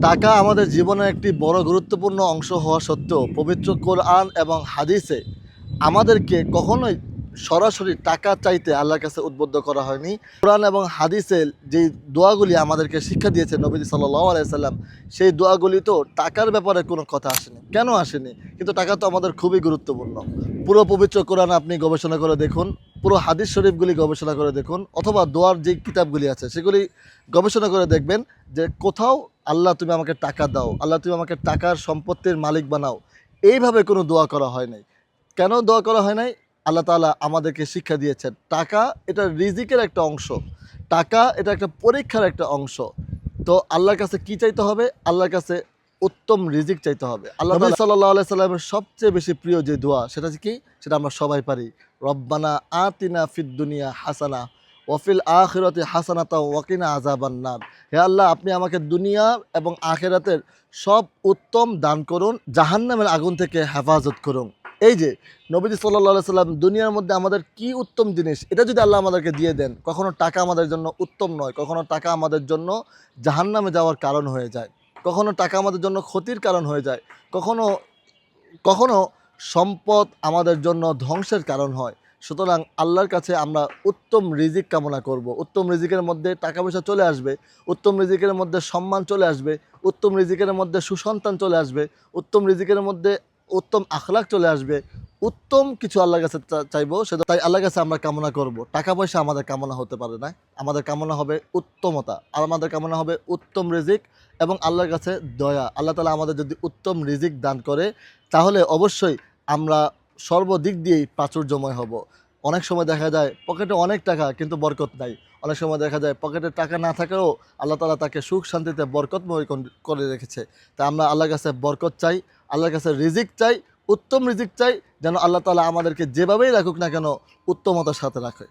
টাকা আমাদের জীবনের একটি বড় গুরুত্বপূর্ণ অংশ হওয়া সত্ত্বেও পবিত্র কোরআন এবং হাদিসে আমাদেরকে কখনোই সরাসরি টাকা চাইতে আল্লাহর কাছে উদ্বুদ্ধ করা হয়নি। কোরআন এবং হাদিসের যে দোয়াগুলি আমাদেরকে শিক্ষা দিয়েছে নবী সাল্লাল্লাহু আলাইহি সাল্লাম, সেই দোয়াগুলি তো টাকার ব্যাপারে কোনো কথা আসেনি। কেন আসেনি? কিন্তু টাকা তো আমাদের খুবই গুরুত্বপূর্ণ। পুরো পবিত্র কোরআন আপনি গবেষণা করে দেখুন, পুরো হাদিস শরীফগুলি গবেষণা করে দেখুন, অথবা দোয়ার যে কিতাবগুলি আছে সেগুলি গবেষণা করে দেখবেন যে কোথাও আল্লাহ তুমি আমাকে টাকা দাও, আল্লাহ তুমি আমাকে টাকার সম্পত্তির মালিক বানাও, এইভাবে কোনো দোয়া করা হয় নাই। কেন দোয়া করা হয় নাই? আল্লাহ তাআলা আমাদেরকে শিক্ষা দিয়েছেন টাকা এটা রিজিকের একটা অংশ, টাকা এটা একটা পরীক্ষার একটা অংশ। তো আল্লাহর কাছে কি চাইতে হবে? আল্লাহর কাছে উত্তম রিজিক চাইতে হবে। আল্লাহ তাআলা সাল্লাল্লাহু আলাইহি সাল্লামের সবচেয়ে বেশি প্রিয় যে দোয়া সেটা হচ্ছে কি? সেটা আমরা সবাই পারি। রব্বানা আতিনা ফিদ দুনিয়া হাসানা ওয়াফিল আখিরাতি হাসানাতা ওয়াকিনা আযাবান্নার। হে আল্লাহ, আপনি আমাকে দুনিয়া এবং আখিরাতের সব উত্তম দান করুন, জাহান্নামের আগুন থেকে হেফাজত করুন। এই যে নবীজি সাল্লাল্লাহু আলাইহি সাল্লাম দুনিয়ার মধ্যে আমাদের কি উত্তম জিনিস এটা যদি আল্লাহ আমাদেরকে দিয়ে দেন, কখনো টাকা আমাদের জন্য উত্তম নয়, কখনো টাকা আমাদের জন্য জাহান্নামে যাওয়ার কারণ হয়ে যায়, কখনো টাকা আমাদের জন্য ক্ষতির কারণ হয়ে যায়, কখনো কখনো সম্পদ আমাদের জন্য ধ্বংসের কারণ হয়। সুতরাং আল্লাহর কাছে আমরা উত্তম রিজিক কামনা করব। উত্তম রিজিকের মধ্যে টাকা পয়সা চলে আসবে, উত্তম রিজিকের মধ্যে সম্মান চলে আসবে, উত্তম রিজিকের মধ্যে সুসন্তান চলে আসবে, উত্তম রিজিকের মধ্যে উত্তম আখলাক চলে আসবে। উত্তম কিছু আল্লাহর কাছে চাইবো, সেটা তাই আল্লাহর কাছে আমরা কামনা করব। টাকা পয়সা আমাদের কামনা হতে পারে না, আমাদের কামনা হবে উত্তমতা, আর আমাদের কামনা হবে উত্তম রিজিক এবং আল্লাহর কাছে দয়া। আল্লাহ তাআলা আমাদের যদি উত্তম রিজিক দান করে তাহলে অবশ্যই আমরা সর্বদিক দিয়েই প্রাচুর্যময় হব। অনেক সময় দেখা যায় পকেটে অনেক টাকা কিন্তু বরকত নাই। অনেক সময় দেখা যায় পকেটে টাকা না থাকলেও আল্লাহ তাআলা তাকে সুখ শান্তিতে বরকতময় করে রেখেছে। তাই আমরা আল্লাহর কাছে বরকত চাই, আল্লাহর কাছে রিজিক চাই, উত্তম রিজিক চাই, যেন আল্লাহ তাআলা আমাদেরকে যেভাবেই রাখুক না কেন উত্তমতার সাথে রাখে।